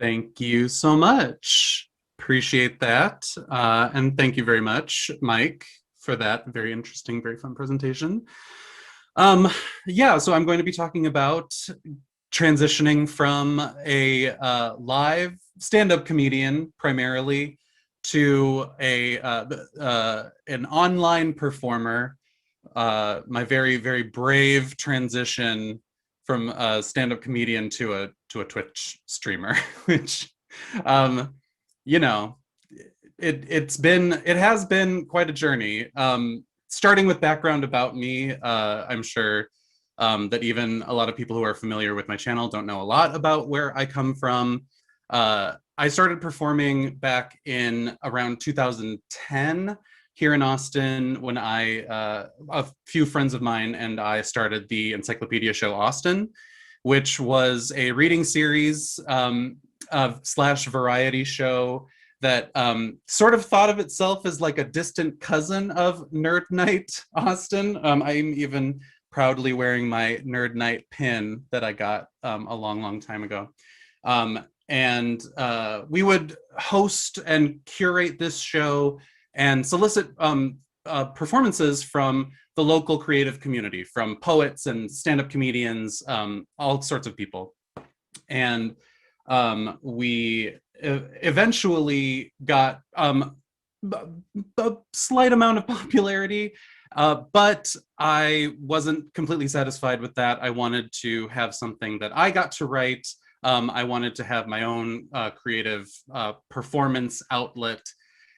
Thank you so much. Appreciate that. And thank you very much, Mike, for that very interesting, very fun presentation. Um, yeah, so I'm going to be talking about transitioning from a live stand-up comedian primarily to a an online performer. My very very brave transition from a stand-up comedian to a Twitch streamer, which um, you know it has been quite a journey. Starting with background about me, I'm sure that even a lot of people who are familiar with my channel don't know a lot about where I come from. I started performing back in around 2010 here in Austin when a few friends of mine and I started the Encyclopedia Show Austin, which was a reading series slash variety show that sort of thought of itself as like a distant cousin of Nerd Nite Austin. I'm even proudly wearing my Nerd Nite pin that I got a long, long time ago. And we would host and curate this show and solicit performances from the local creative community, from poets and stand-up comedians, all sorts of people. And we eventually got a slight amount of popularity, but I wasn't completely satisfied with that. I wanted to have something that I got to write. I wanted to have my own creative performance outlet.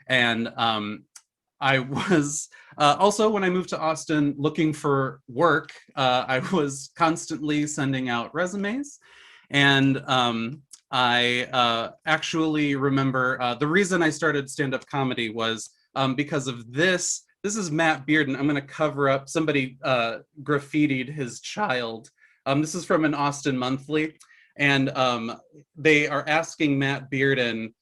And I was also, when I moved to Austin looking for work, I was constantly sending out resumes. And I actually remember the reason I started stand-up comedy was because of this. This is Matt Bearden. I'm going to cover up, somebody graffitied his child. This is from an Austin Monthly. And they are asking Matt Bearden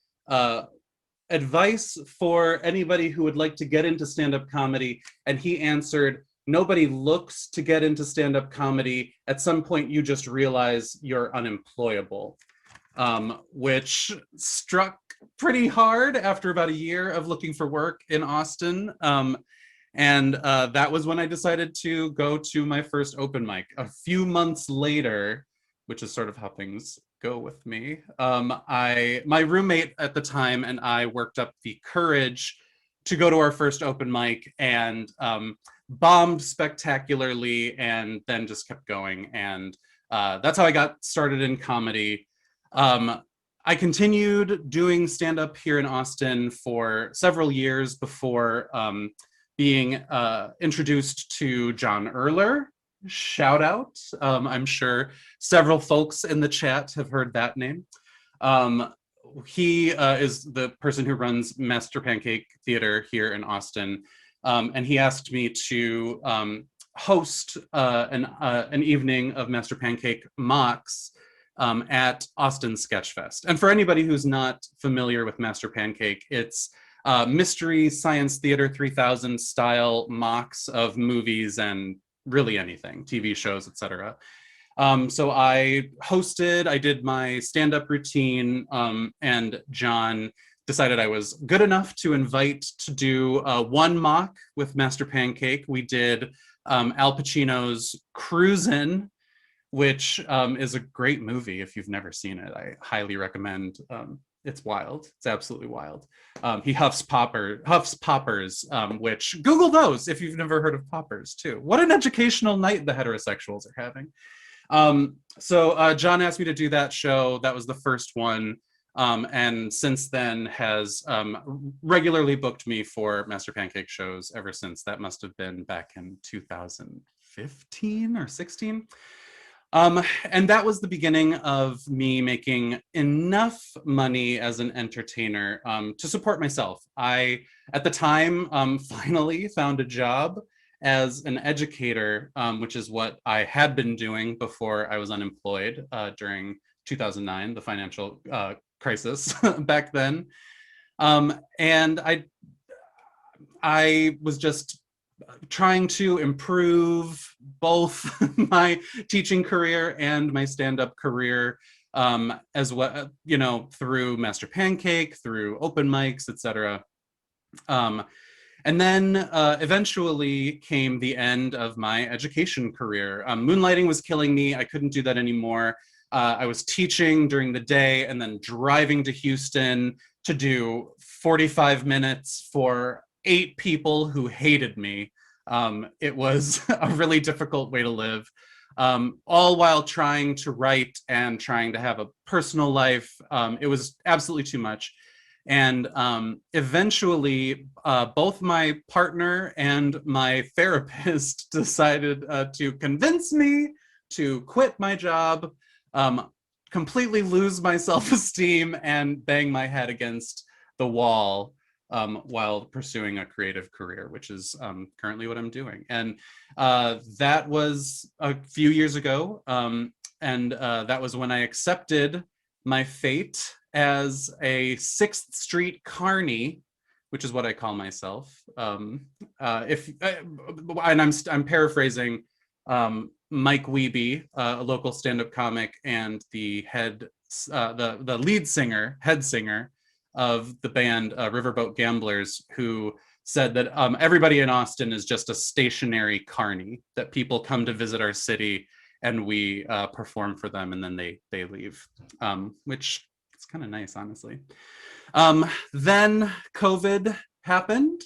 advice for anybody who would like to get into stand-up comedy. And he answered, nobody looks to get into stand-up comedy. At some point, you just realize you're unemployable, which struck pretty hard after about a year of looking for work in Austin. And that was when I decided to go to my first open mic. A few months later, which is sort of how things go with me, my roommate at the time and I worked up the courage to go to our first open mic and bombed spectacularly and then just kept going. And that's how I got started in comedy. I continued doing stand-up here in Austin for several years before being introduced to John Erler. Shout out. I'm sure several folks in the chat have heard that name. He is the person who runs Master Pancake Theater here in Austin. And he asked me to host an evening of Master Pancake mocks at Austin Sketchfest. And for anybody who's not familiar with Master Pancake, it's mystery science theater 3000 style mocks of movies and really anything, TV shows, etc. So I hosted, I did my stand-up routine, and John decided I was good enough to invite to do one mock with Master Pancake. We did Al Pacino's Cruisin', which is a great movie. If you've never seen it, I highly recommend. It's wild. It's absolutely wild. He huffs poppers, which Google those if you've never heard of poppers too. What an educational night the heterosexuals are having. So John asked me to do that show. That was the first one. And since then has regularly booked me for Master Pancake shows ever since. That must have been back in 2015 or 16. And that was the beginning of me making enough money as an entertainer to support myself. I, at the time, finally found a job as an educator, which is what I had been doing before I was unemployed during 2009, the financial crisis back then. And I was just trying to improve both my teaching career and my stand-up career. as well, through Master Pancake, through open mics, etc. And then eventually came the end of my education career. Moonlighting was killing me. I couldn't do that anymore. I was teaching during the day and then driving to Houston to do 45 minutes for 8 people who hated me. It was a really difficult way to live, all while trying to write and trying to have a personal life. It was absolutely too much. And eventually, both my partner and my therapist decided to convince me to quit my job, completely lose my self-esteem, and bang my head against the wall while pursuing a creative career, which is currently what I'm doing. And that was a few years ago. And that was when I accepted my fate as a 6th Street carny, which is what I call myself. And I'm paraphrasing Mike Wiebe, a local stand-up comic and the head lead singer, head singer of the band Riverboat Gamblers, who said that everybody in Austin is just a stationary carny, that people come to visit our city and we perform for them and then they leave, which is kind of nice, honestly. Then COVID happened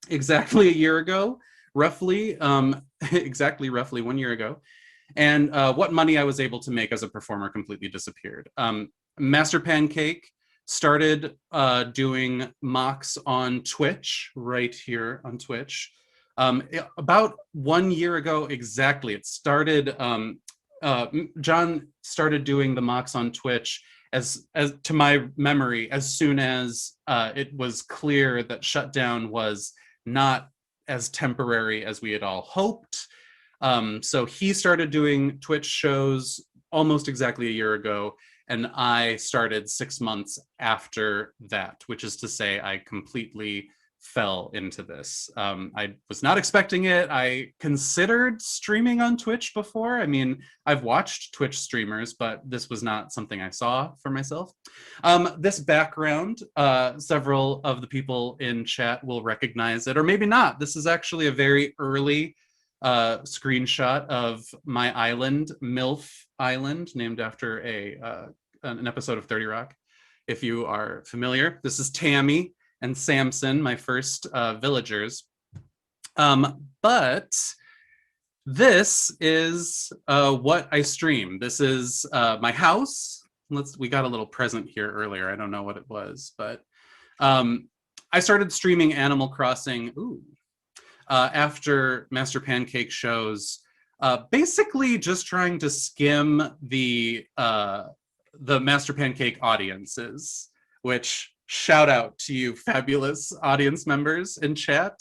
exactly a year ago, roughly 1 year ago. And what money I was able to make as a performer completely disappeared. Master Pancake started doing mocks on Twitch, right here on Twitch. About 1 year ago exactly, it started, John started doing the mocks on Twitch as to my memory, as soon as it was clear that shutdown was not as temporary as we had all hoped. So he started doing Twitch shows almost exactly a year ago, and I started 6 months after that, which is to say I completely fell into this. I was not expecting it. I considered streaming on Twitch before. I mean, I've watched Twitch streamers, but this was not something I saw for myself. This background, several of the people in chat will recognize it, or maybe not. This is actually a very early screenshot of my island, MILF Island, named after an episode of 30 Rock. If you are familiar, this is Tammy and Samson, my first villagers. But this is what I stream. This is my house. We got a little present here earlier. I don't know what it was, but I started streaming Animal Crossing after Master Pancake shows, basically just trying to skim the Master Pancake audiences, which shout out to you fabulous audience members in chat,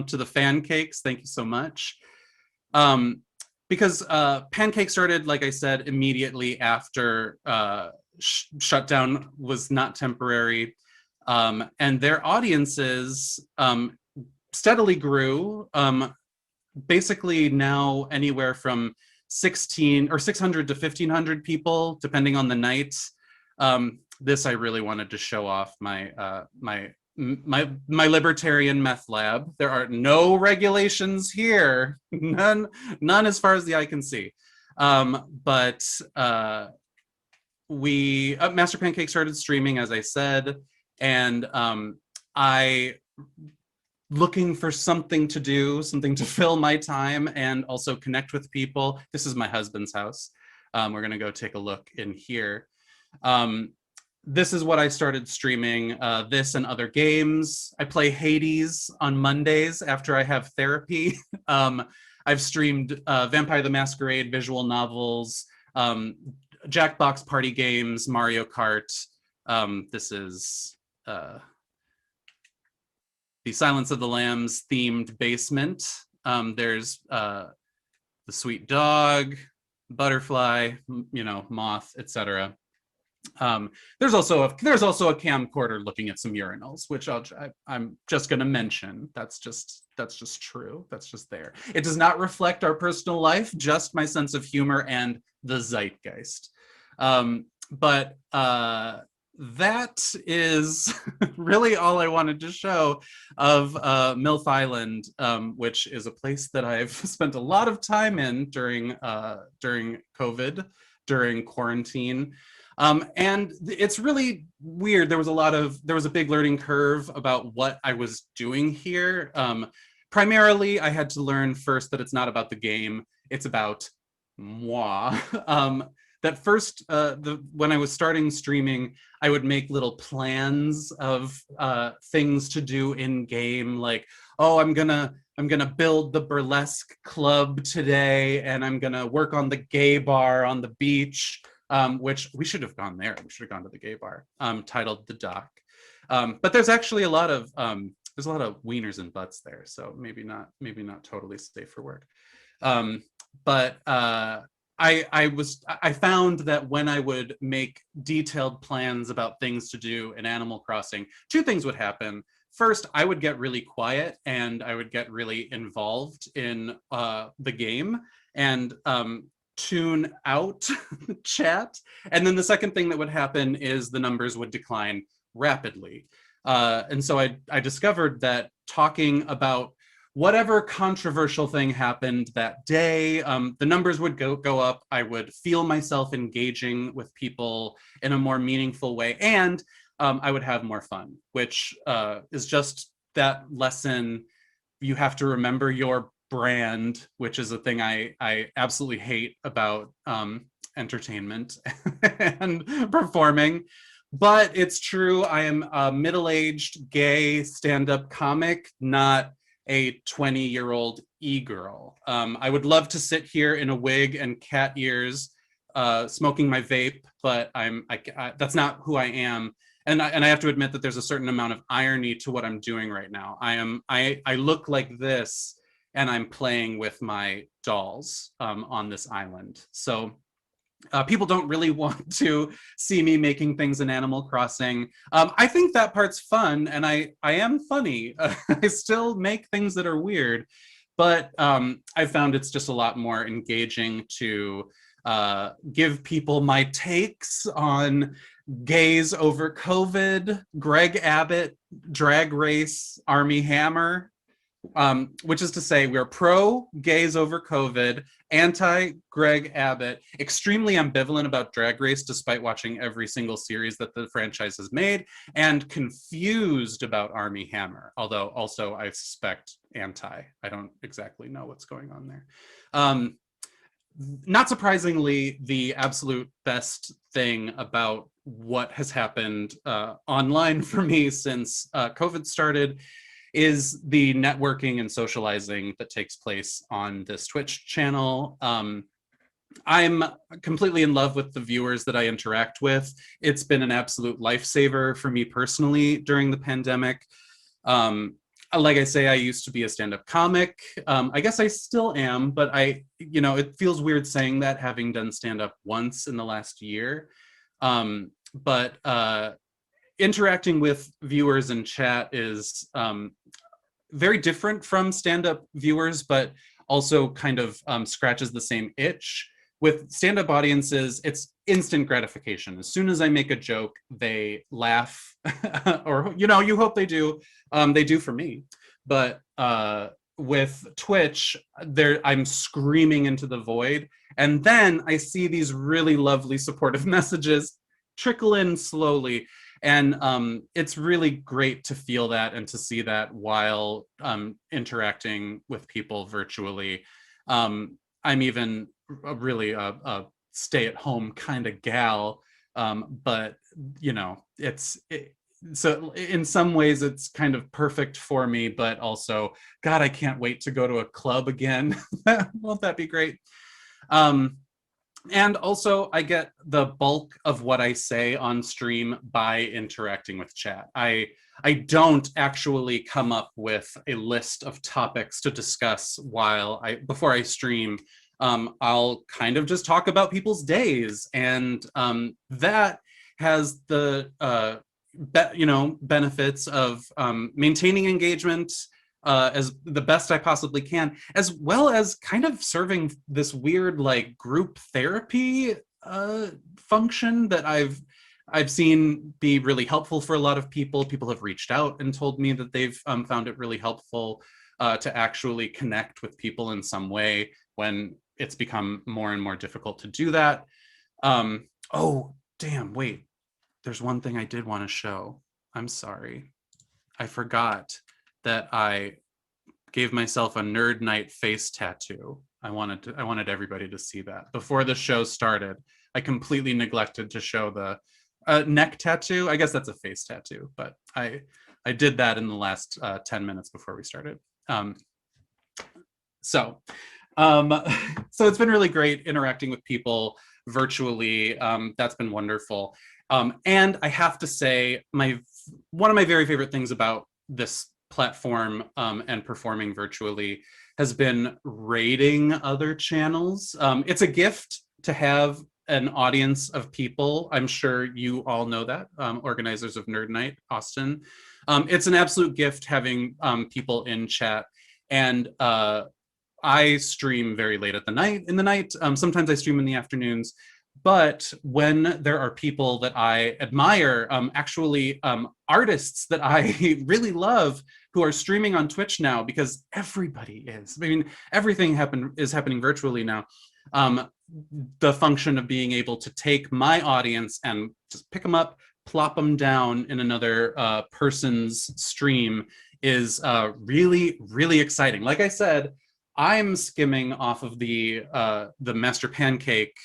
to the fan cakes, thank you so much. Because Pancake started, like I said, immediately after shutdown was not temporary, and their audiences steadily grew, basically now anywhere from 600 to 1,500 people, depending on the night. This I really wanted to show off my libertarian meth lab. There are no regulations here, none as far as the eye can see. But Master Pancake started streaming, as I said, and I looking for something to do, something to fill my time and also connect with people. This is my husband's house. We're gonna go take a look in here. This is what I started streaming, this and other games. I play Hades on Mondays after I have therapy. I've streamed Vampire the Masquerade, visual novels, Jackbox party games, Mario Kart. This is the Silence of the Lambs themed basement. There's the sweet dog, butterfly, moth, etc. There's also a camcorder looking at some urinals, which I'm just going to mention. That's just true. That's just there. It does not reflect our personal life, just my sense of humor and the zeitgeist. But that is really all I wanted to show of MILF Island, which is a place that I've spent a lot of time in during COVID, during quarantine. And it's really weird. There was a big learning curve about what I was doing here. Primarily, I had to learn first that it's not about the game, it's about moi. That first, when I was starting streaming, I would make little plans of things to do in game, like, oh, I'm gonna build the burlesque club today, and I'm gonna work on the gay bar on the beach, which we should have gone there. We should have gone to the gay bar, titled The Dock. But there's actually a lot of wieners and butts there, so maybe not totally safe for work. But I found that when I would make detailed plans about things to do in Animal Crossing, two things would happen. First, I would get really quiet and I would get really involved in the game and tune out chat. And then the second thing that would happen is the numbers would decline rapidly. And so I discovered that talking about whatever controversial thing happened that day, the numbers would go up. I would feel myself engaging with people in a more meaningful way, and I would have more fun, which is just that lesson. You have to remember your brand, which is a thing I absolutely hate about entertainment and performing. But it's true, I am a middle-aged gay stand-up comic, not a 20-year-old e-girl. I would love to sit here in a wig and cat ears, smoking my vape, but that's not who I am. And I have to admit that there's a certain amount of irony to what I'm doing right now. I look like this, and I'm playing with my dolls on this island. So people don't really want to see me making things in Animal Crossing. I think that part's fun, and I am funny. I still make things that are weird, but I found it's just a lot more engaging to give people my takes on gays over COVID, Greg Abbott, Drag Race, Army Hammer, which is to say we're pro gays over COVID, anti Greg Abbott, extremely ambivalent about Drag Race despite watching every single series that the franchise has made, and confused about Army Hammer, although also I suspect anti. I don't exactly know what's going on there. Not surprisingly, the absolute best thing about what has happened online for me since COVID started is the networking and socializing that takes place on this Twitch channel. I'm completely in love with the viewers that I interact with. It's been an absolute lifesaver for me personally during the pandemic. Like I say, I used to be a stand-up comic. I guess I still am, but it feels weird saying that, having done stand-up once in the last year. But interacting with viewers in chat is very different from stand-up viewers, but also kind of scratches the same itch. With stand-up audiences, it's instant gratification. As soon as I make a joke, they laugh, or you hope they do. They do for me. But with Twitch, I'm screaming into the void, and then I see these really lovely supportive messages trickle in slowly. And it's really great to feel that and to see that while interacting with people virtually. I'm even really a stay-at-home kind of gal, but so in some ways it's kind of perfect for me, but also, God, I can't wait to go to a club again. Won't that be great? And also, I get the bulk of what I say on stream by interacting with chat. I don't actually come up with a list of topics to discuss before I stream. I'll kind of just talk about people's days, and that has the benefits of maintaining engagement as the best I possibly can, as well as kind of serving this weird like group therapy function that I've seen be really helpful for a lot of people. People have reached out and told me that they've found it really helpful to actually connect with people in some way when it's become more and more difficult to do that. Oh, damn, wait. There's one thing I did want to show. I'm sorry. I forgot that I gave myself a Nerd Nite face tattoo. I wanted everybody to see that. Before the show started, I completely neglected to show the neck tattoo. I guess that's a face tattoo, but I did that in the last 10 minutes before we started. So it's been really great interacting with people virtually. That's been wonderful. And I have to say, one of my very favorite things about this platform and performing virtually has been raiding other channels. It's a gift to have an audience of people. I'm sure you all know that, organizers of Nerd Nite, Austin. It's an absolute gift having people in chat. And I stream very late in the night. Sometimes I stream in the afternoons. But when there are people that I admire, actually artists that I really love who are streaming on Twitch now, because everybody is. I mean, everything is happening virtually now. The function of being able to take my audience and just pick them up, plop them down in another person's stream is really, really exciting. Like I said, I'm skimming off of the Master Pancake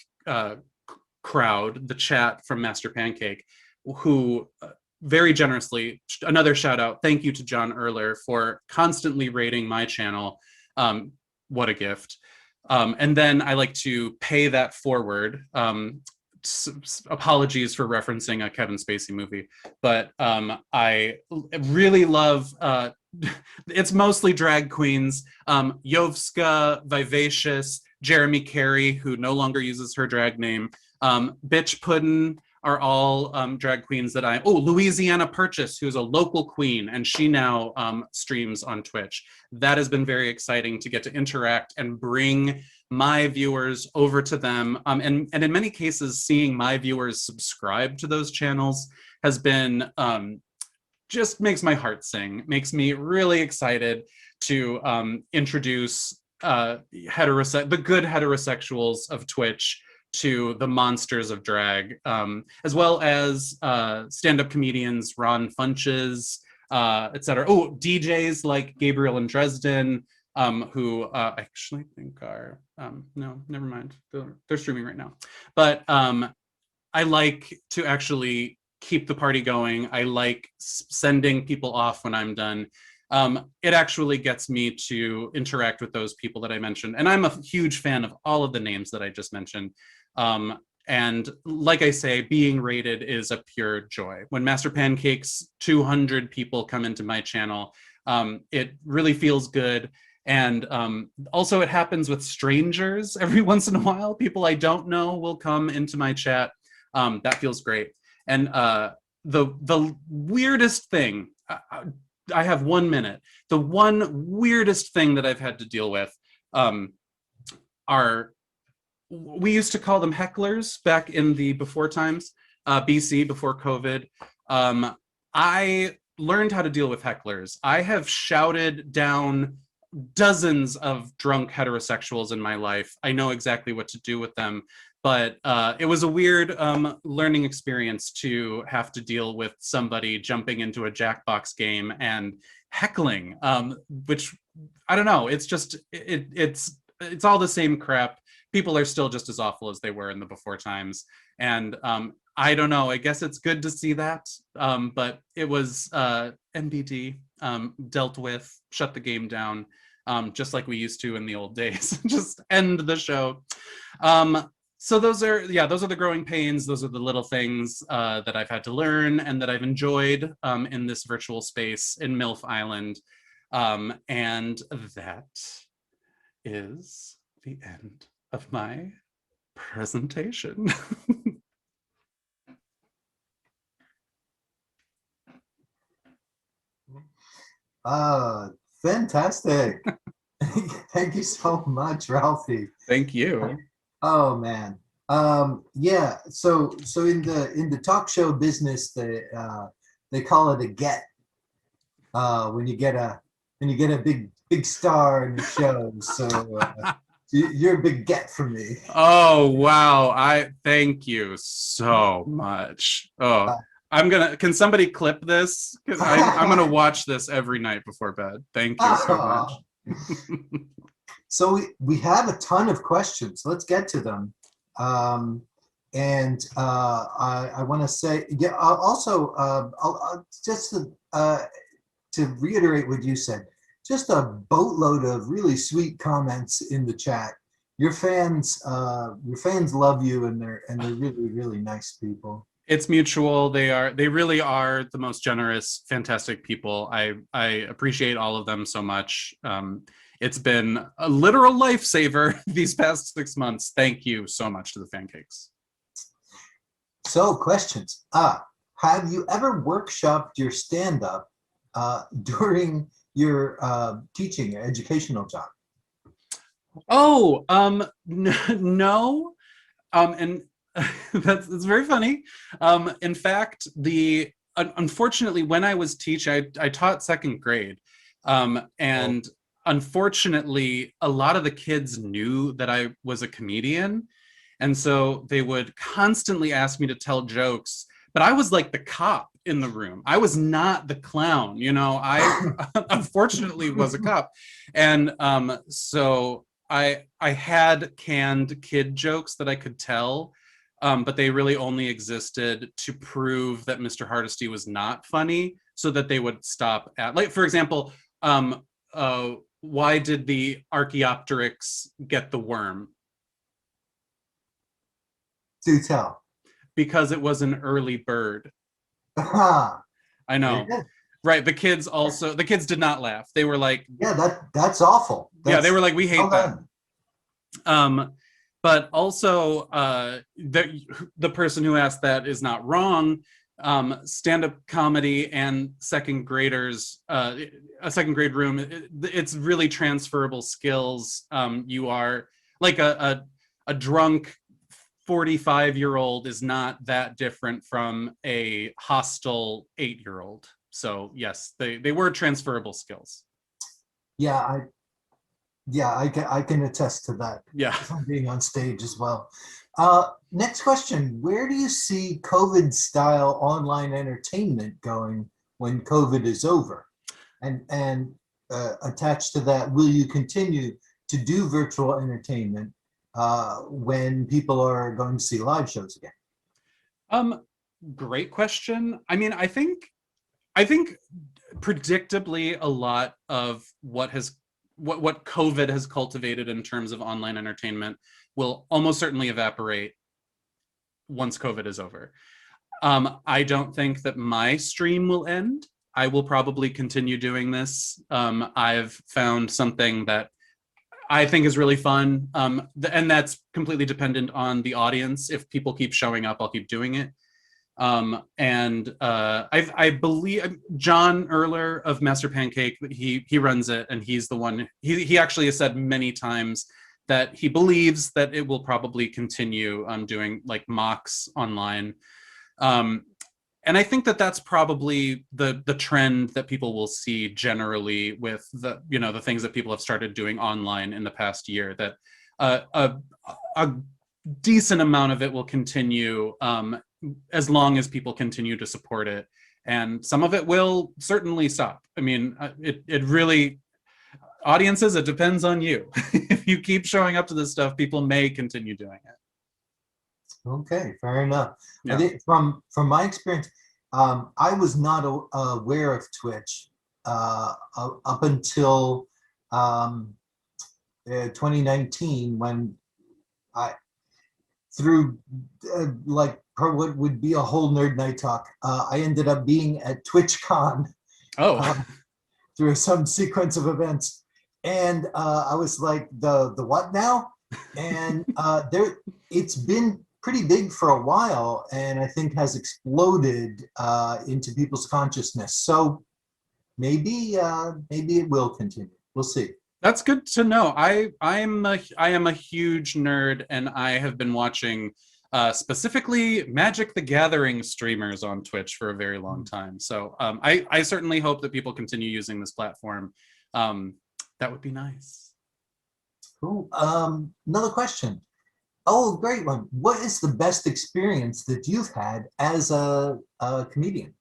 crowd, the chat from Master Pancake, who very generously, another shout out, thank you to John Erler for constantly rating my channel. What a gift. And then I like to pay that forward. Apologies for referencing a Kevin Spacey movie, but I really love, it's mostly drag queens, Yovska, Vivacious, Jeremy Carey, who no longer uses her drag name, Bitch Puddin' are all drag queens that Louisiana Purchase, who's a local queen, and she now streams on Twitch. That has been very exciting to get to interact and bring my viewers over to them. And in many cases, seeing my viewers subscribe to those channels has been, just makes my heart sing, makes me really excited to introduce the good heterosexuals of Twitch to the monsters of drag, as well as stand-up comedians, Ron Funches, etc. Oh, DJs like Gabriel and Dresden, who I actually think are, no, never mind. They're streaming right now. But I like to actually keep the party going. I like sending people off when I'm done. It actually gets me to interact with those people that I mentioned. And I'm a huge fan of all of the names that I just mentioned. And like I say, being rated is a pure joy. When Master Pancake's 200 people come into my channel, it really feels good. And also it happens with strangers every once in a while. People I don't know will come into my chat. That feels great. And the weirdest thing, I have 1 minute. The one weirdest thing that I've had to deal with are, we used to call them hecklers back in the before times, BC, before COVID. I learned how to deal with hecklers. I have shouted down dozens of drunk heterosexuals in my life. I know exactly what to do with them, but it was a weird learning experience to have to deal with somebody jumping into a Jackbox game and heckling, which, I don't know, it's just, it's all the same crap. People are still just as awful as they were in the before times. And I don't know, I guess it's good to see that, but it was MBD, dealt with, shut the game down, just like we used to in the old days, just end the show. So those are the growing pains. Those are the little things that I've had to learn and that I've enjoyed in this virtual space in MILF Island. And that is the end of my presentation. Fantastic. Thank you so much, Ralphie. Thank you. Oh man. Yeah. So in the talk show business, they call it a get. When you get a big star in your show. So you're a big get for me. Oh, wow. I thank you so much. Oh, can somebody clip this? Because I'm gonna watch this every night before bed. Thank you so much. So we have a ton of questions. Let's get to them. Um, and I want to say, yeah, also, just to reiterate what you said, just a boatload of really sweet comments in the chat. Your fans love you, and they're really, really nice people. It's mutual. They really are the most generous, fantastic people. I appreciate all of them so much. It's been a literal lifesaver these past 6 months. Thank you so much to the Fancakes. So questions. Have you ever workshopped your stand-up during your teaching, educational job? Oh, no. And that's very funny. In fact, unfortunately, when I was teaching, I taught second grade. And unfortunately, a lot of the kids knew that I was a comedian. And so they would constantly ask me to tell jokes, but I was like the cop in the room. I was not the clown, I unfortunately was a cop. And so I had canned kid jokes that I could tell, but they really only existed to prove that Mr. Hardesty was not funny, so that they would stop at, like, for example, why did the Archaeopteryx get the worm? Do tell. Because it was an early bird. I know. Right. The kids did not laugh. They were like, yeah, that's awful. They were like, we hate that. But also, the person who asked that is not wrong. Stand-up comedy and second graders, a second grade room, it's really transferable skills. You are like a drunk 45-year-old is not that different from a hostile 8-year-old. So yes, they were transferable skills. Yeah, I can attest to that. Yeah. From being on stage as well. Next question: where do you see COVID-style online entertainment going when COVID is over? And attached to that, will you continue to do virtual entertainment when people are going to see live shows again? Great question. I mean, I think predictably a lot of what COVID has cultivated in terms of online entertainment will almost certainly evaporate once COVID is over. I don't think that my stream will end. I will probably continue doing this. I've found something that I think is really fun, and that's completely dependent on the audience. If people keep showing up, I'll keep doing it. I believe John Erler of Master Pancake, he runs it, and he's the one. He actually has said many times that he believes that it will probably continue doing like mocks online. And I think that that's probably the trend that people will see generally with the things that people have started doing online in the past year, that a decent amount of it will continue as long as people continue to support it. And some of it will certainly stop. I mean, it really, audiences, it depends on you. If you keep showing up to this stuff, people may continue doing it. Okay, fair enough. Yeah. I think from my experience, I was not aware of Twitch up until 2019, when I, through like what would be a whole nerd night talk, I ended up being at TwitchCon. Through some sequence of events, and I was like, the what now? And it's been pretty big for a while, and I think has exploded into people's consciousness. So maybe it will continue. We'll see. That's good to know. I am a huge nerd, and I have been watching specifically Magic the Gathering streamers on Twitch for a very long time. So I certainly hope that people continue using this platform. That would be nice. Cool. Another question. Oh, great one. What is the best experience that you've had as a comedian?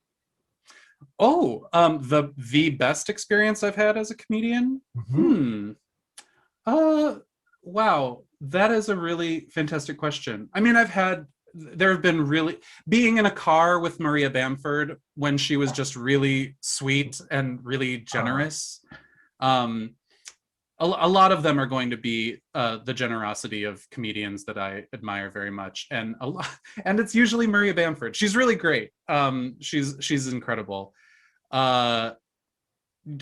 Oh, the best experience I've had as a comedian? Mhm. Uh, wow, that is a really fantastic question. I mean, there have been really, being in a car with Maria Bamford when she was just really sweet and really generous. Um, a lot of them are going to be the generosity of comedians that I admire very much, and and it's usually Maria Bamford. She's really great. She's incredible. Uh,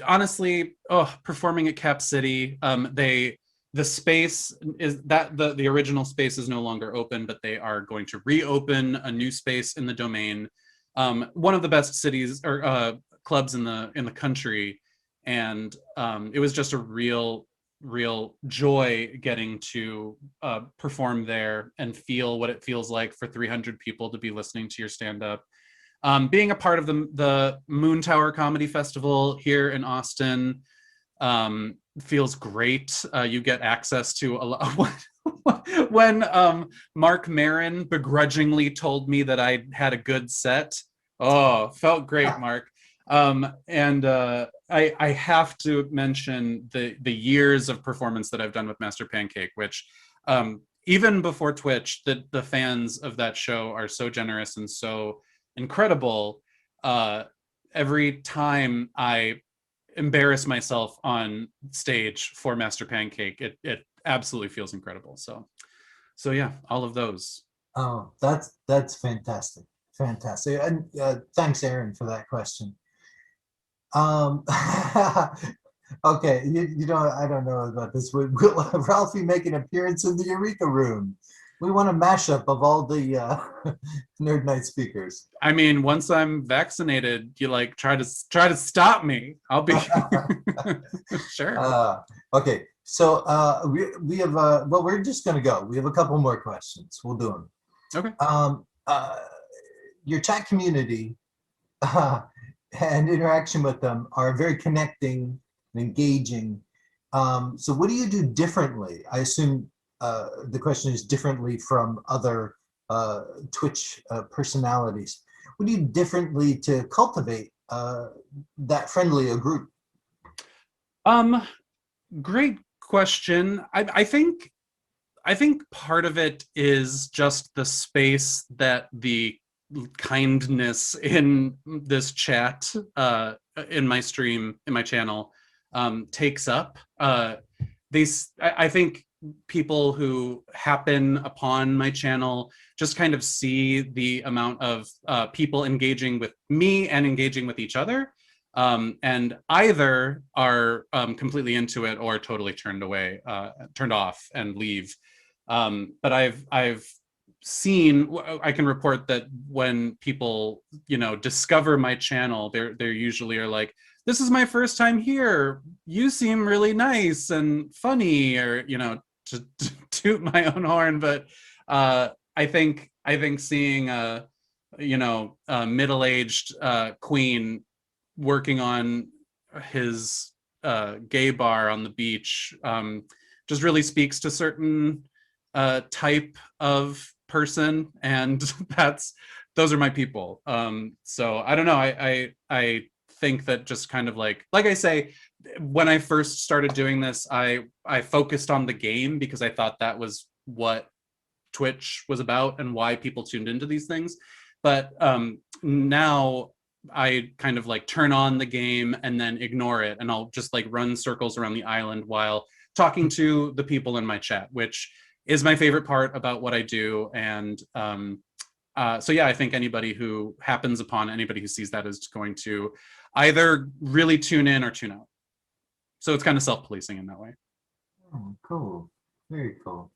Honestly, performing at Cap City, the space is that the original space is no longer open, but they are going to reopen a new space in the Domain, one of the best cities or clubs in the country, and it was just a real joy getting to perform there and feel what it feels like for 300 people to be listening to your stand-up. Being a part of the Moon Tower Comedy Festival here in Austin feels great. You get access to a lot. When Mark Maron begrudgingly told me that I had a good set, oh, felt great, Mark. And I have to mention the years of performance that I've done with Master Pancake, which even before Twitch, the fans of that show are so generous and so incredible. Every time I embarrass myself on stage for Master Pancake, it absolutely feels incredible. So yeah, all of those. Oh, that's fantastic. Fantastic. And thanks, Aaron, for that question. Um, okay, you know, I don't know about this. Will Ralphie make an appearance in the Eureka Room? We want a mashup of all the Nerd Night speakers. I mean, once I'm vaccinated, you like try to stop me. I'll be sure. Okay, so we have well, we're just gonna go. We have a couple more questions. We'll do them. Okay. Your chat community and interaction with them are very connecting and engaging. So what do you do differently? I assume the question is differently from other Twitch personalities. What do you do differently to cultivate that friendly a group? Great question. I think part of it is just the space that the kindness in this chat, in my stream, in my channel, takes up. I think people who happen upon my channel just kind of see the amount of people engaging with me and engaging with each other, and either are completely into it or totally turned off and leave. But I've seen, I can report that when people, discover my channel, they're usually are like, this is my first time here. You seem really nice and funny, or, to toot my own horn. But I think seeing a middle-aged Queen working on his gay bar on the beach just really speaks to certain type of person, and those are my people. So I don't know. I think that just kind of like I say, when I first started doing this, I focused on the game because I thought that was what Twitch was about and why people tuned into these things. But now I kind of turn on the game and then ignore it, and I'll just run circles around the island while talking to the people in my chat, which is my favorite part about what I do. And so yeah, I think anybody who happens upon anybody who sees that is going to either really tune in or tune out. So it's kind of self-policing in that way. Oh, cool. Very cool.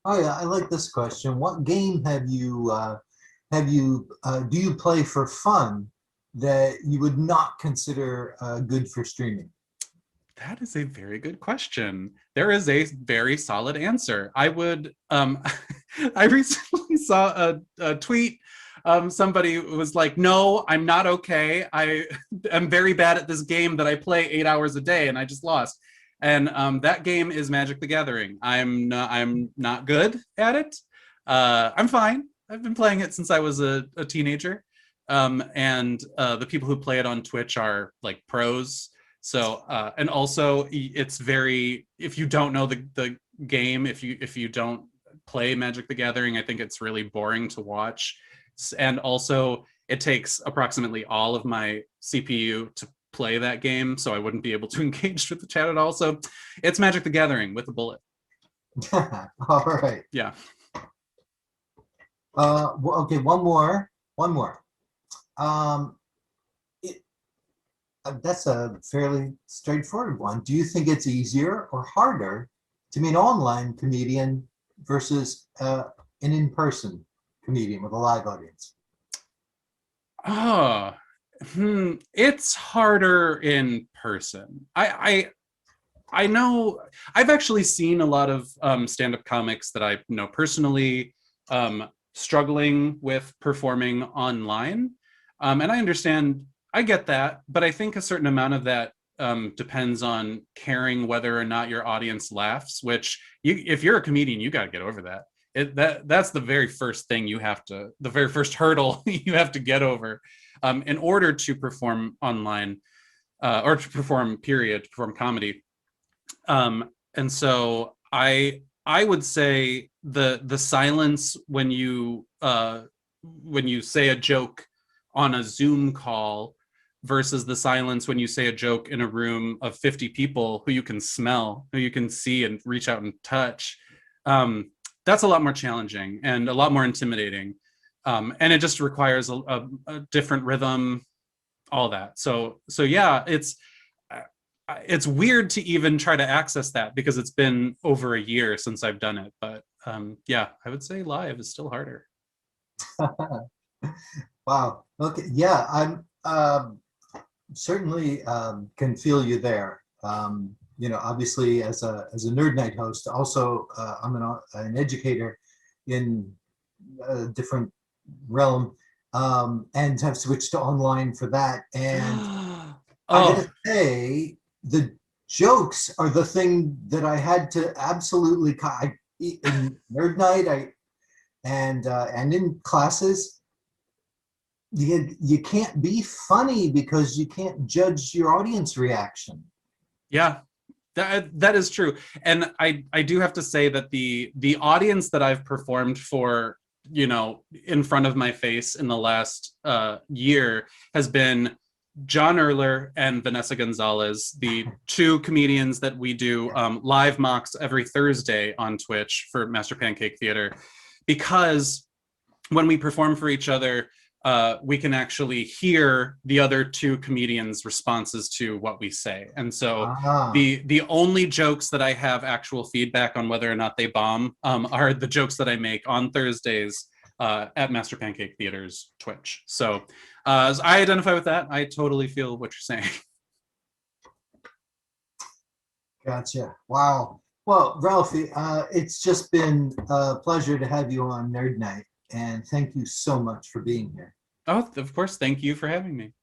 Oh yeah, I like this question. What game do you play for fun that you would not consider good for streaming? That is a very good question. There is a very solid answer. I would, I recently saw a tweet. Somebody was like, no, I'm not okay. I am very bad at this game that I play 8 hours a day and I just lost. And that game is Magic the Gathering. I'm not good at it. I'm fine. I've been playing it since I was a teenager. And the people who play it on Twitch are like pros. So and also it's very, if you don't know the game, if you don't play Magic the Gathering, I think it's really boring to watch. And also it takes approximately all of my CPU to play that game, so I wouldn't be able to engage with the chat at all. So it's Magic the Gathering with a bullet. All right. Yeah. Well, okay, one more. That's a fairly straightforward one. Do you think it's easier or harder to be an online comedian versus an in-person comedian with a live audience? Oh, it's harder in person. I know I've actually seen a lot of stand-up comics that I know personally struggling with performing online. And I understand, I get that, but I think a certain amount of that depends on caring whether or not your audience laughs, which if you're a comedian, you got to get over that. That's the very first thing the very first hurdle you have to get over in order to perform online or to perform comedy. And so I would say the silence when you say a joke on a Zoom call versus the silence when you say a joke in a room of 50 people who you can smell, who you can see and reach out and touch. That's a lot more challenging and a lot more intimidating. And it just requires a different rhythm, all that. So yeah, it's weird to even try to access that because it's been over a year since I've done it. But yeah, I would say live is still harder. Wow. Okay. Yeah, I'm certainly can feel you there. Obviously as a Nerd Night host, also I'm an educator in a different realm, and have switched to online for that. And I gotta say, the jokes are the thing that I had to absolutely in Nerd Night, and in classes. You can't be funny because you can't judge your audience reaction. Yeah, that is true. And I do have to say that the audience that I've performed for, in front of my face in the last year has been John Erler and Vanessa Gonzalez, the two comedians that we do live mocks every Thursday on Twitch for Master Pancake Theater, because when we perform for each other, we can actually hear the other two comedians' responses to what we say. And so the only jokes that I have actual feedback on whether or not they bomb are the jokes that I make on Thursdays at Master Pancake Theater's Twitch. So as I identify with that. I totally feel what you're saying. Gotcha. Wow. Well, Ralphie, it's just been a pleasure to have you on Nerd Night. And thank you so much for being here. Oh, of course. Thank you for having me.